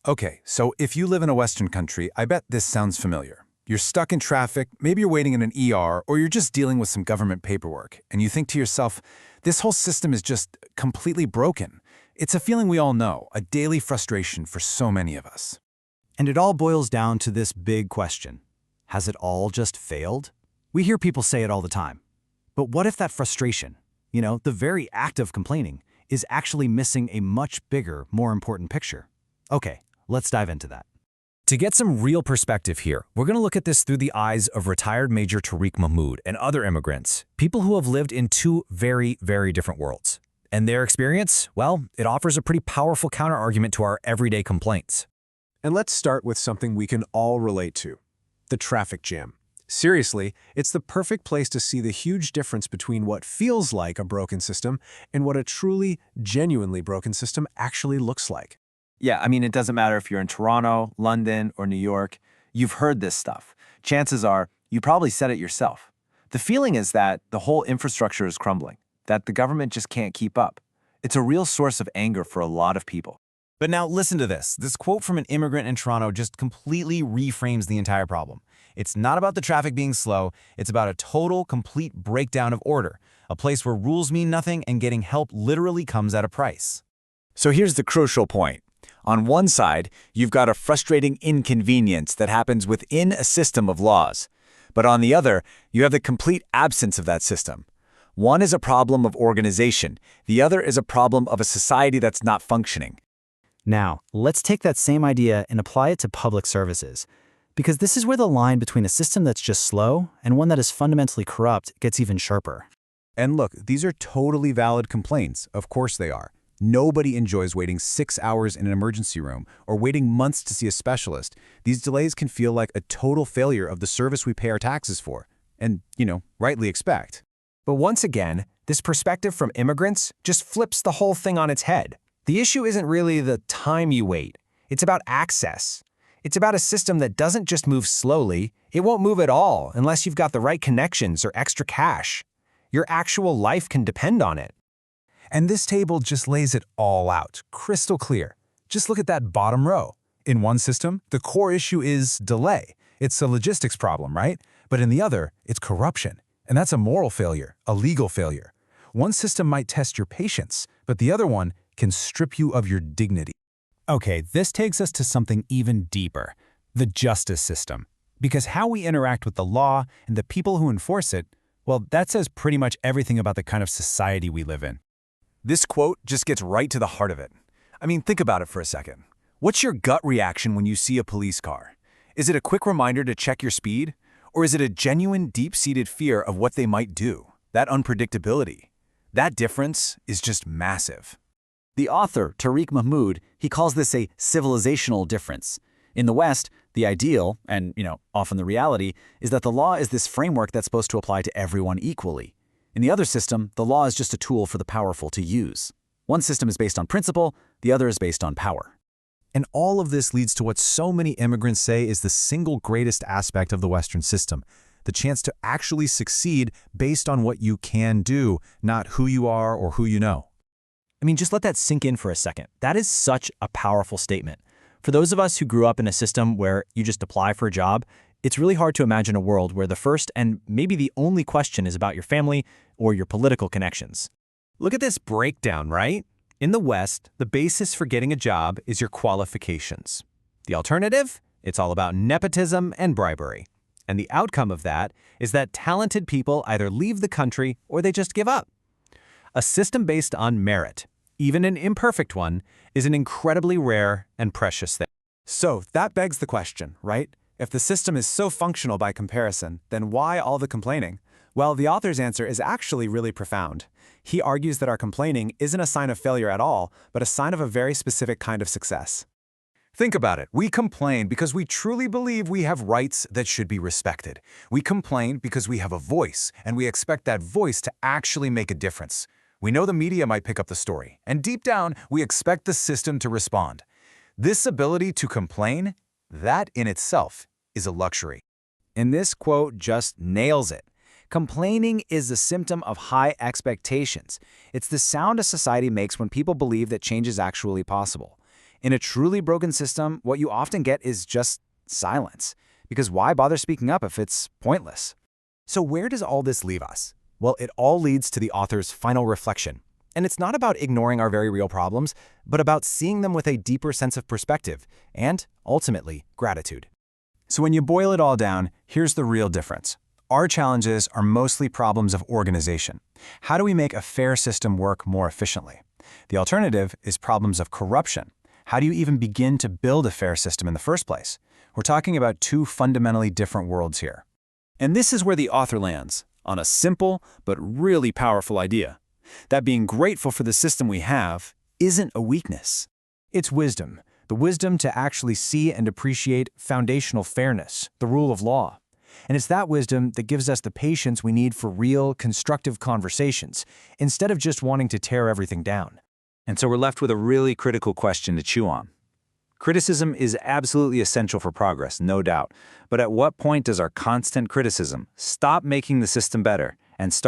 Okay, so if you live in a Western country, I bet this sounds familiar. You're stuck in traffic, maybe you're waiting in an ER, or you're just dealing with some government paperwork, and you think to yourself, this whole system is just completely broken. It's a feeling we all know, a daily frustration for so many of us. And it all boils down to this big question. Has it all just failed? We hear people say it all the time. But what if that frustration, the very act of complaining, is actually missing a much bigger, more important picture? Okay, let's dive into that. To get some real perspective here, we're going to look at this through the eyes of retired Major Tariq Mahmoud and other immigrants, people who have lived in two very, very different worlds. And their experience, well, it offers a pretty powerful counterargument to our everyday complaints. And let's start with something we can all relate to, the traffic jam. Seriously, it's the perfect place to see the huge difference between what feels like a broken system and what a truly, genuinely broken system actually looks like. Yeah, it doesn't matter if you're in Toronto, London, or New York. You've heard this stuff. Chances are, you probably said it yourself. The feeling is that the whole infrastructure is crumbling, that the government just can't keep up. It's a real source of anger for a lot of people. But now listen to this. This quote from an immigrant in Toronto just completely reframes the entire problem. It's not about the traffic being slow, it's about a total, complete breakdown of order, a place where rules mean nothing and getting help literally comes at a price. So here's the crucial point. On one side, you've got a frustrating inconvenience that happens within a system of laws. But on the other, you have the complete absence of that system. One is a problem of organization, the other is a problem of a society that's not functioning. Now, let's take that same idea and apply it to public services. Because this is where the line between a system that's just slow and one that is fundamentally corrupt gets even sharper. And look, these are totally valid complaints. Of course they are. Nobody enjoys waiting 6 hours in an emergency room or waiting months to see a specialist. These delays can feel like a total failure of the service we pay our taxes for and, rightly expect. But once again, this perspective from immigrants just flips the whole thing on its head. The issue isn't really the time you wait. It's about access. It's about a system that doesn't just move slowly. It won't move at all unless you've got the right connections or extra cash. Your actual life can depend on it. And this table just lays it all out, crystal clear. Just look at that bottom row. In one system, the core issue is delay. It's a logistics problem, right? But in the other, it's corruption. And that's a moral failure, a legal failure. One system might test your patience, but the other one can strip you of your dignity. Okay, this takes us to something even deeper, the justice system. Because how we interact with the law and the people who enforce it, well, that says pretty much everything about the kind of society we live in. This quote just gets right to the heart of it. Think about it for a second. What's your gut reaction when you see a police car? Is it a quick reminder to check your speed? Or is it a genuine, deep-seated fear of what they might do? That unpredictability. That difference is just massive. The author, Tariq Mahmoud, he calls this a civilizational difference. In the West, the ideal, and often the reality, is that the law is this framework that's supposed to apply to everyone equally. In the other system, the law is just a tool for the powerful to use. One system is based on principle, the other is based on power. And all of this leads to what so many immigrants say is the single greatest aspect of the Western system, the chance to actually succeed based on what you can do, not who you are or who you know. Just let that sink in for a second. That is such a powerful statement. For those of us who grew up in a system where you just apply for a job, it's really hard to imagine a world where the first and maybe the only question is about your family or your political connections. Look at this breakdown, right? In the West, the basis for getting a job is your qualifications. The alternative? It's all about nepotism and bribery. And the outcome of that is that talented people either leave the country or they just give up. A system based on merit, even an imperfect one, is an incredibly rare and precious thing. So that begs the question, right? If the system is so functional by comparison, then why all the complaining? Well, the author's answer is actually really profound. He argues that our complaining isn't a sign of failure at all, but a sign of a very specific kind of success. Think about it. We complain because we truly believe we have rights that should be respected. We complain because we have a voice, and we expect that voice to actually make a difference. We know the media might pick up the story, and deep down, we expect the system to respond. This ability to complain, that in itself is a luxury. And this quote just nails it. Complaining is a symptom of high expectations. It's the sound a society makes when people believe that change is actually possible. In a truly broken system, what you often get is just silence. Because why bother speaking up if it's pointless? So where does all this leave us? Well, it all leads to the author's final reflection. And it's not about ignoring our very real problems, but about seeing them with a deeper sense of perspective and, ultimately, gratitude. So when you boil it all down, here's the real difference. Our challenges are mostly problems of organization. How do we make a fair system work more efficiently? The alternative is problems of corruption. How do you even begin to build a fair system in the first place? We're talking about two fundamentally different worlds here. And this is where the author lands, on a simple but really powerful idea. That being grateful for the system we have isn't a weakness. It's wisdom, the wisdom to actually see and appreciate foundational fairness, the rule of law. And it's that wisdom that gives us the patience we need for real, constructive conversations, instead of just wanting to tear everything down. And so we're left with a really critical question to chew on. Criticism is absolutely essential for progress, no doubt. But at what point does our constant criticism stop making the system better and start